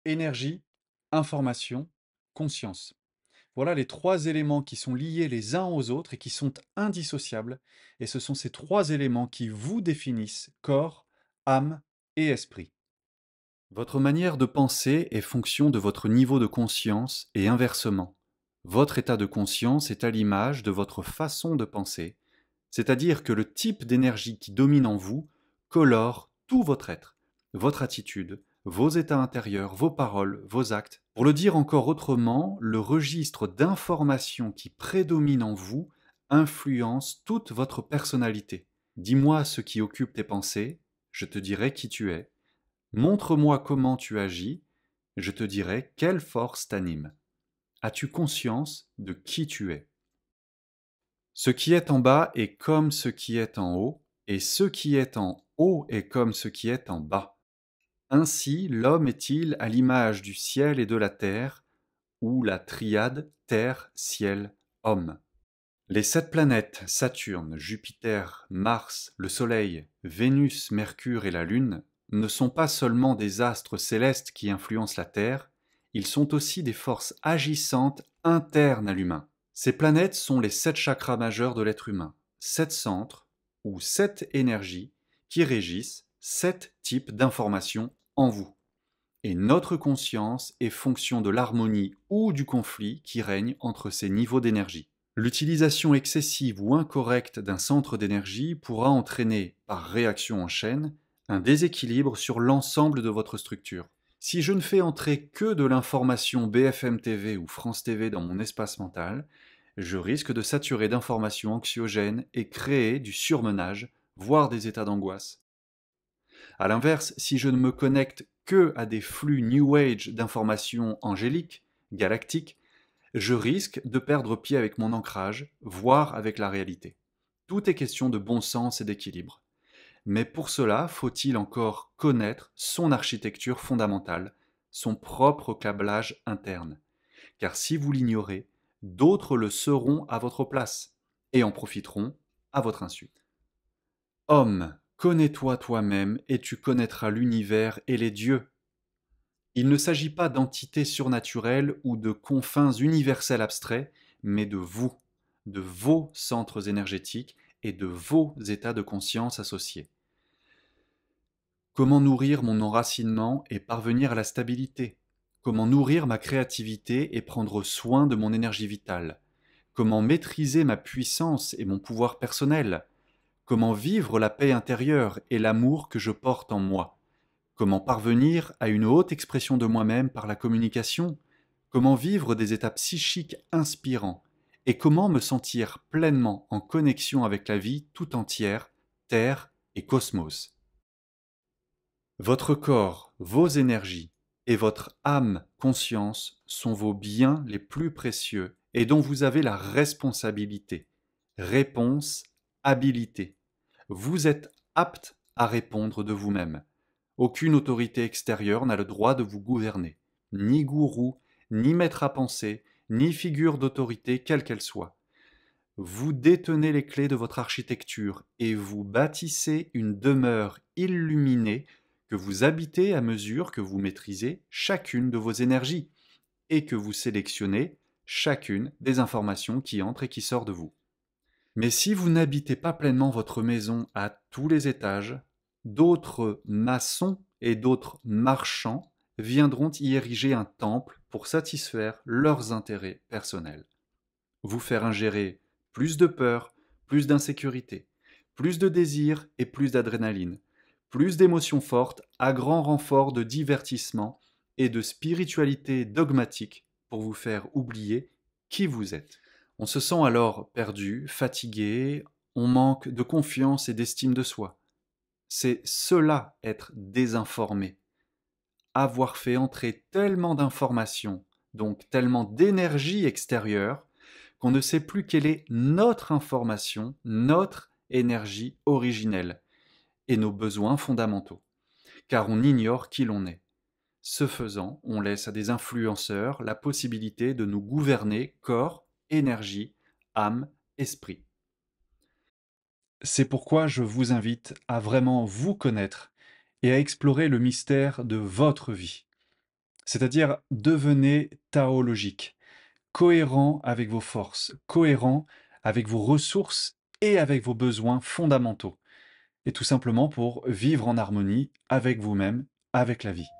Énergie, information, conscience. Voilà les trois éléments qui sont liés les uns aux autres et qui sont indissociables. Et ce sont ces trois éléments qui vous définissent corps, âme et esprit. Votre manière de penser est fonction de votre niveau de conscience et inversement. Votre état de conscience est à l'image de votre façon de penser, c'est-à-dire que le type d'énergie qui domine en vous colore tout votre être, votre attitude, vos états intérieurs, vos paroles, vos actes. Pour le dire encore autrement, le registre d'informations qui prédomine en vous influence toute votre personnalité. Dis-moi ce qui occupe tes pensées, je te dirai qui tu es. Montre-moi comment tu agis, je te dirai quelle force t'anime. As-tu conscience de qui tu es? Ce qui est en bas est comme ce qui est en haut, et ce qui est en haut est comme ce qui est en bas. Ainsi, l'homme est-il à l'image du ciel et de la terre, ou la triade terre, ciel, homme. Les sept planètes, Saturne, Jupiter, Mars, le Soleil, Vénus, Mercure et la Lune, ne sont pas seulement des astres célestes qui influencent la Terre, ils sont aussi des forces agissantes internes à l'humain. Ces planètes sont les sept chakras majeurs de l'être humain, sept centres ou sept énergies qui régissent sept types d'informations en vous. Et notre conscience est fonction de l'harmonie ou du conflit qui règne entre ces niveaux d'énergie. L'utilisation excessive ou incorrecte d'un centre d'énergie pourra entraîner, par réaction en chaîne, un déséquilibre sur l'ensemble de votre structure. Si je ne fais entrer que de l'information BFM TV ou France TV dans mon espace mental, je risque de saturer d'informations anxiogènes et créer du surmenage, voire des états d'angoisse. A l'inverse, si je ne me connecte que à des flux New Age d'informations angéliques, galactiques, je risque de perdre pied avec mon ancrage, voire avec la réalité. Tout est question de bon sens et d'équilibre. Mais pour cela, faut-il encore connaître son architecture fondamentale, son propre câblage interne. Car si vous l'ignorez, d'autres le seront à votre place et en profiteront à votre insu. Homme, connais-toi toi-même et tu connaîtras l'univers et les dieux. Il ne s'agit pas d'entités surnaturelles ou de confins universels abstraits, mais de vous, de vos centres énergétiques et de vos états de conscience associés. Comment nourrir mon enracinement et parvenir à la stabilité? Comment nourrir ma créativité et prendre soin de mon énergie vitale? Comment maîtriser ma puissance et mon pouvoir personnel? Comment vivre la paix intérieure et l'amour que je porte en moi? Comment parvenir à une haute expression de moi-même par la communication? Comment vivre des états psychiques inspirants? Et comment me sentir pleinement en connexion avec la vie tout entière, Terre et cosmos? Votre corps, vos énergies et votre âme conscience sont vos biens les plus précieux et dont vous avez la responsabilité. Réponse, habilité. Vous êtes apte à répondre de vous-même. Aucune autorité extérieure n'a le droit de vous gouverner. Ni gourou, ni maître à penser, ni figure d'autorité quelle qu'elle soit. Vous détenez les clés de votre architecture et vous bâtissez une demeure illuminée que vous habitez à mesure que vous maîtrisez chacune de vos énergies et que vous sélectionnez chacune des informations qui entrent et qui sortent de vous. Mais si vous n'habitez pas pleinement votre maison à tous les étages, d'autres maçons et d'autres marchands viendront y ériger un temple pour satisfaire leurs intérêts personnels. Vous faire ingérer plus de peur, plus d'insécurité, plus de désir et plus d'adrénaline, plus d'émotions fortes à grand renfort de divertissement et de spiritualité dogmatique pour vous faire oublier qui vous êtes. On se sent alors perdu, fatigué, on manque de confiance et d'estime de soi. C'est cela être désinformé. Avoir fait entrer tellement d'informations, donc tellement d'énergie extérieure, qu'on ne sait plus quelle est notre information, notre énergie originelle et nos besoins fondamentaux, car on ignore qui l'on est. Ce faisant, on laisse à des influenceurs la possibilité de nous gouverner corps, énergie, âme, esprit. C'est pourquoi je vous invite à vraiment vous connaître et à explorer le mystère de votre vie. C'est-à-dire devenez taologique, cohérent avec vos forces, cohérent avec vos ressources et avec vos besoins fondamentaux, et tout simplement pour vivre en harmonie avec vous-même, avec la vie.